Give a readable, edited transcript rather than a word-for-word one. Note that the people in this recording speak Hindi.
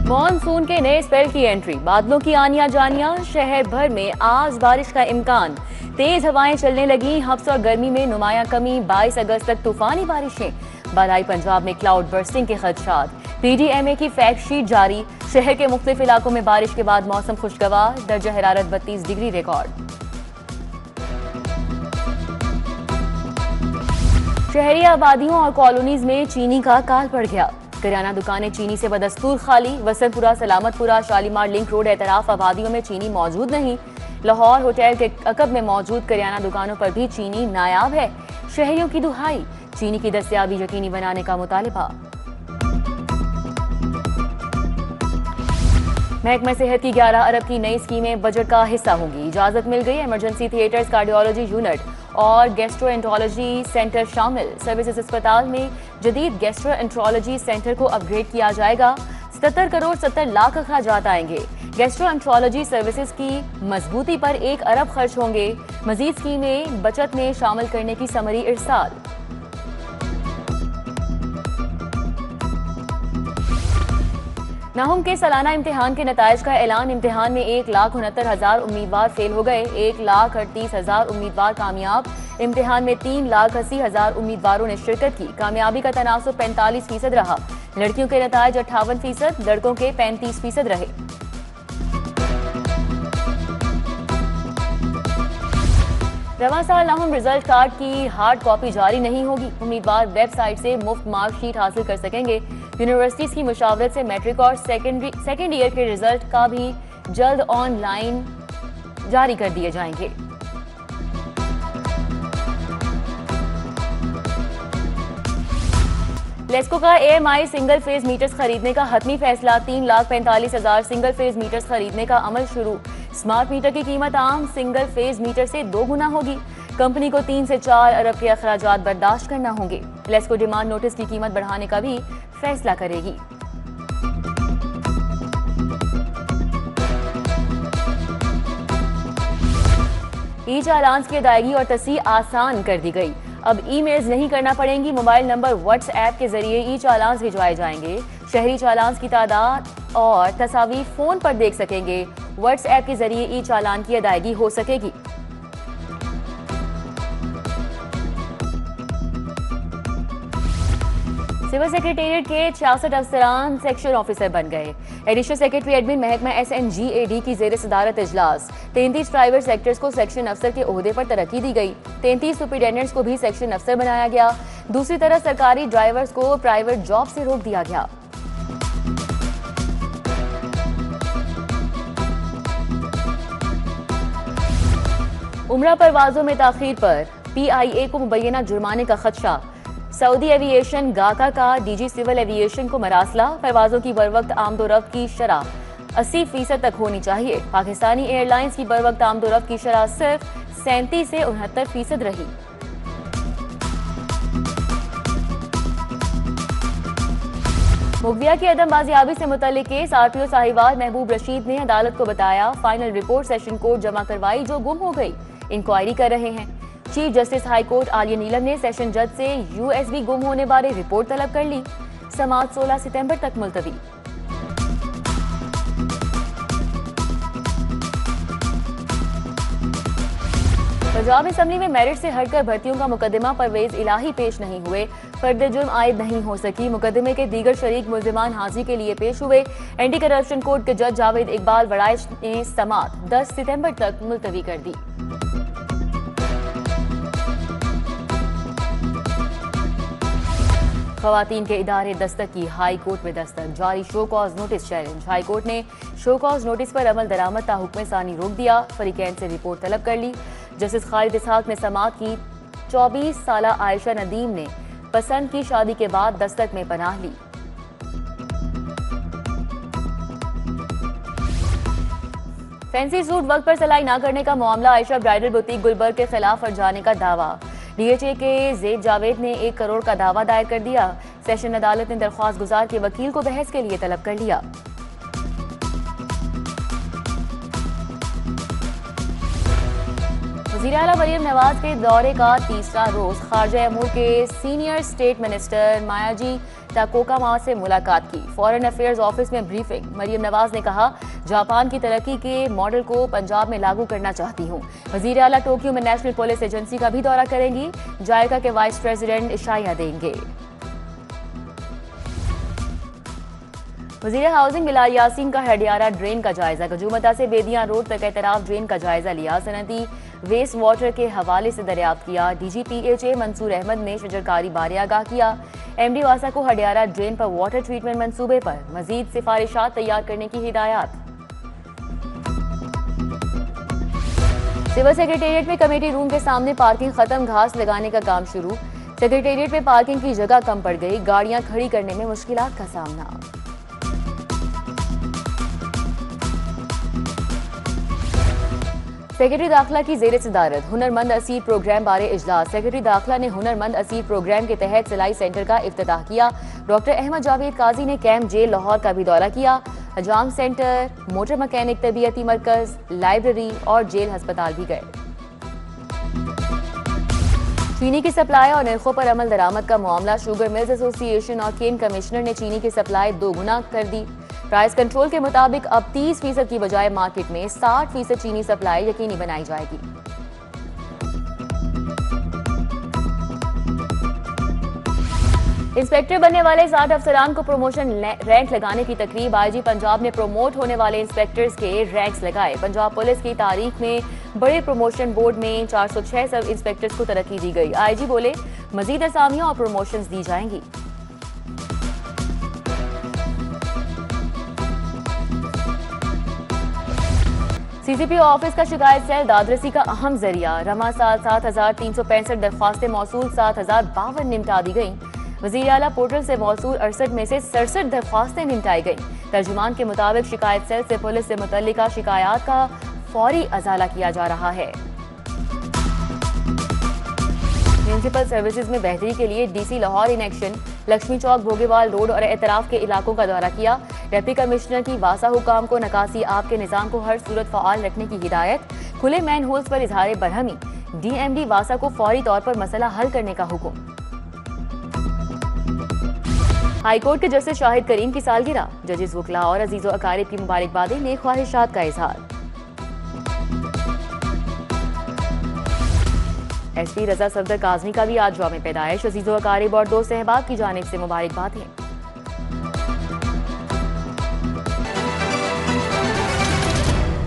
मॉनसून के नए स्पेल की एंट्री, बादलों की आनियां जानियां, शहर भर में आज बारिश का इम्कान। तेज हवाएं चलने लगी, हफ्स और गर्मी में नुमाया कमी। 22 अगस्त तक तूफानी बारिशें। बालाई पंजाब में क्लाउड बर्स्टिंग के खदशात। पीडीएमए की फैक्ट शीट जारी। शहर के मुख्तलिफ इलाकों में बारिश के बाद मौसम खुशगवार। दर्जा हरारत 32 डिग्री रिकॉर्ड। शहरी आबादियों और कॉलोनीज में चीनी का काल पड़ गया। किराना दुकानें चीनी से बदस्तूर खाली। वसंतपुरा, सलामतपुरा, शालीमार लिंक रोड एतराफ आबादियों में चीनी मौजूद नहीं। लाहौर होटल के अकब में मौजूद किराना दुकानों पर भी चीनी नायाब है। शहरियों की दुहाई, चीनी की दस्तयाबी यकीनी बनाने का मुतालिबा। महकमा सेहत की 11 अरब की नई स्कीमें बजट का हिस्सा होंगी। इजाजत मिल गई। इमरजेंसी थिएटर्स, कार्डियोलॉजी यूनिट और गैस्ट्रोएंट्रोलॉजी सेंटर शामिल। सर्विसेज अस्पताल में जदीद गैस्ट्रोएंट्रोलॉजी सेंटर को अपग्रेड किया जाएगा। 77 करोड़ 70 लाख अखराजात आएंगे। गैस्ट्रोएंट्रोलॉजी सर्विसेज की मजबूती पर 1 अरब खर्च होंगे। मजीद स्कीमें बचत में शामिल करने की समरी इरसाल। नाहुम के सालाना इम्तिहान के नताइज का ऐलान। इम्तिहान में 1,69,000 उम्मीदवार फेल हो गए। 1,38,000 उम्मीदवार कामयाब। इम्तिहान में 3,80,000 उम्मीदवारों ने शिरकत की। कामयाबी का तनासुब 45% रहा। लड़कियों के नताइज 58%, लड़कों के 35% रहे। रवां साल नाहुम रिजल्ट कार्ड की हार्ड कॉपी जारी नहीं होगी। उम्मीदवार वेबसाइट से मुफ्त मार्कशीट हासिल कर सकेंगे। यूनिवर्सिटीज की मुशावरत से मैट्रिक और सेकेंड ईयर के रिजल्ट का भी जल्द ऑनलाइन जारी कर दिए जाएंगे। लेस्को का एएमआई सिंगल फेज मीटर्स खरीदने का हतमी फैसला। 3,45,000 सिंगल फेज मीटर्स खरीदने का अमल शुरू। स्मार्ट मीटर की कीमत आम सिंगल फेज मीटर से 2 गुना होगी। कंपनी को 3 से 4 अरब के अखराजात बर्दाश्त करना होंगे। लेस्को डिमांड नोटिस की कीमत बढ़ाने का भी फैसला करेगी। ई चालान की अदायगी और तस्दीक आसान कर दी गई। अब ईमेल्स नहीं करना पड़ेंगी। मोबाइल नंबर व्हाट्सएप के जरिए ई चालान भिजवाए जाएंगे। शहरी चालान की तादाद और तस्वीर फोन पर देख सकेंगे। व्हाट्सएप के जरिए ई चालान की अदायगी हो सकेगी। सिविल सेक्रेटेरिएट के 66 अफसरान सेक्शन ऑफिसर बन गए। एडिशनल सेक्रेटरी एडमिन महकमा SNGAD की जेर सदारत इजलास। 33 प्राइवेट सेक्टर्स को सेक्शन अफसर के ओहदे पर तरक्की दी गई। 33 सुपरिटेंडेंट्स को भी सेक्शन अफसर बनाया गया। दूसरी तरफ सरकारी ड्राइवर्स को प्राइवेट जॉब से रोक दिया गया। उम्रा परवाजों में ताखीर पर PIA को मुबैना जुर्माने का खदशा। सऊदी एविएशन गाका का DG सिविल एविएशन को मरासला। परवाजों की बरवक्त आमदोरफ्त की शरह 80% तक होनी चाहिए। पाकिस्तानी एयरलाइंस की बरवक्त आमदोरफ्त की शरह सिर्फ 37 से 69% रही। मुगविया की अदम बाजियाबी से मुतल्लिक केस। RTO साहिवाल महबूब रशीद ने अदालत को बताया फाइनल रिपोर्ट सेशन कोर्ट जमा करवाई जो गुम हो गई। इंक्वायरी कर रहे हैं। Chief justice high court Aliya Neelam ने सेशन जज से USB गुम होने बारे रिपोर्ट तलब कर ली। समाअत 16 सितंबर तक मुलतवी। पंजाब असेंबली में मेरिट से हटकर भर्तियों का मुकदमा। परवेज इलाही पेश नहीं हुए। फर्द जुर्म आयद नहीं हो सकी। मुकदमे के दीगर शरीक मुल्जिमान हाजिरी के लिए पेश हुए। एंटी करप्शन कोर्ट के जज जावेद इकबाल वड़ाइश ने समाअत 10 सितंबर तक मुलतवी कर दी। खवातीन के इदारे दस्तक की हाई कोर्ट में दस्तक। जारी show cause notice challenge. High court ने शो कॉज नोटिस पर अमल दरामद ता हुक्म सानी रोक दिया। फरीकैन से रिपोर्ट तलब कर ली। जस्टिस खालिद इसहाक ने समाअत की। 24 साला आयशा नदीम ने पसंद की शादी के बाद दस्तक में पनाह ली। फैंसी सूट वक्त पर सिलाई न करने का मामला। आयशा ब्राइडल बुटीक गुलबर्ग के खिलाफ फर्ज जाने का दावा। DHA के ज़ेड जावेद ने 1 करोड़ का दावा दायर कर दिया। सेशन अदालत ने दरख्वास्त गुजार के वकील को बहस के लिए तलब कर लिया। वज़ीर आला मरियम नवाज के दौरे का तीसरा रोज। खारजा अमूर के सीनियर स्टेट मिनिस्टर मायाजी ताकोकामा से मुलाकात की। फॉरेन अफेयर्स ऑफिस में ब्रीफिंग। मरियम नवाज ने कहा, जापान की तरक्की के मॉडल को पंजाब में लागू करना चाहती हूँ। वजीर आला टोक्यो में नेशनल पुलिस एजेंसी का भी दौरा करेंगी। जायका के वाइस प्रेसिडेंट इशाया देंगे। वजीर हाउसिंग बिलाल यासीन का हडियारा ड्रेन का जायजा। गजूमता से बेदियां रोड तक एतराफ ड्रेन का जायजा लिया। सनती वेस्ट वाटर के हवाले से दरियाफ्त किया। DGPHA मंसूर अहमद ने शजरकारी बारे आगाह किया। MD वासा को हडियारा ड्रेन पर वाटर ट्रीटमेंट मंसूबे पर मजीद सिफारिशात तैयार करने की हिदायत। सिविल सेक्रेटेरिएट में कमेटी रूम के सामने पार्किंग खत्म, घास लगाने का काम शुरू। सेक्रेटेरिएट में पार्किंग की जगह कम पड़ गई, गाड़ियां खड़ी करने में मुश्किलात का सामना। सेक्रेटरी दाखिला की जेर सदारत हुनरमंद असीर प्रोग्राम बारे इजलास। सेक्रेटरी दाखिला ने हुनरमंद असीर प्रोग्राम के तहत सिलाई सेंटर का इफ्तिताह किया। डॉक्टर अहमद जावेद काजी ने कैंप जेल लाहौर का भी दौरा किया। हजाम सेंटर, मोटर मैकेनिक तरबियती मरकज, लाइब्रेरी और जेल अस्पताल भी गए। चीनी की सप्लाई और निर्खों पर अमल दरामद का मामला। शुगर मिल्स एसोसिएशन और केन कमिश्नर ने चीनी की सप्लाई 2 गुना कर दी। प्राइस कंट्रोल के मुताबिक अब 30% की बजाय मार्केट में 60% चीनी सप्लाई यकीनी बनाई जाएगी। इंस्पेक्टर बनने वाले 7 अफसरान को प्रमोशन रैंक लगाने की तकरीब। IG पंजाब ने प्रमोट होने वाले इंस्पेक्टर्स के रैंक्स लगाए। पंजाब पुलिस की तारीख में बड़े प्रमोशन बोर्ड में 406 सब इंस्पेक्टर्स को तरक्की दी गई। IG बोले, मजीद असामियां और प्रमोशंस दी जाएंगी। CCP ऑफिस का शिकायत सेल दादरसी का अहम जरिया। रमा साल 7,365 दरख्वास्तें मौसूल, 7,052 निपटा दी गईं। वज़ीर आला पोर्टल से मौसूल 68 में से 67 दरख्वास्तें निपटाई गईं। तर्जुमान के मुताबिक शिकायत सेल से पुलिस से मुतल्लिका शिकायत का फौरी अजाला किया जा रहा है। म्यूनिसिपल सर्विसेज में बेहतरी के लिए DC Lahore in action. Lakshmi Chowk, Bhogewal road और एतराफ के इलाकों का दौरा किया। डिप्टी कमिश्नर की वासा हुकाम को नकासी आब के निज़ाम को हर सूरत फ़आल रखने की हिदायत। खुले मैन होल्स पर इजहार बरहमी। DMD वासा को फौरी तौर पर मसला हल करने का हुक्म। हाईकोर्ट के जस्टिस शाहिद करीम की सालगिरह। जजेस, वकला और अजीज़ो अकारिब की मुबारकबादी ने ख्वाहिशात का इजहार। SP रजा सफदर काज़मी का भी आज जौम पैदाइश। अजीज़ो अकारिब और दोस्त अहबाब की जानिब से मुबारकबाद है।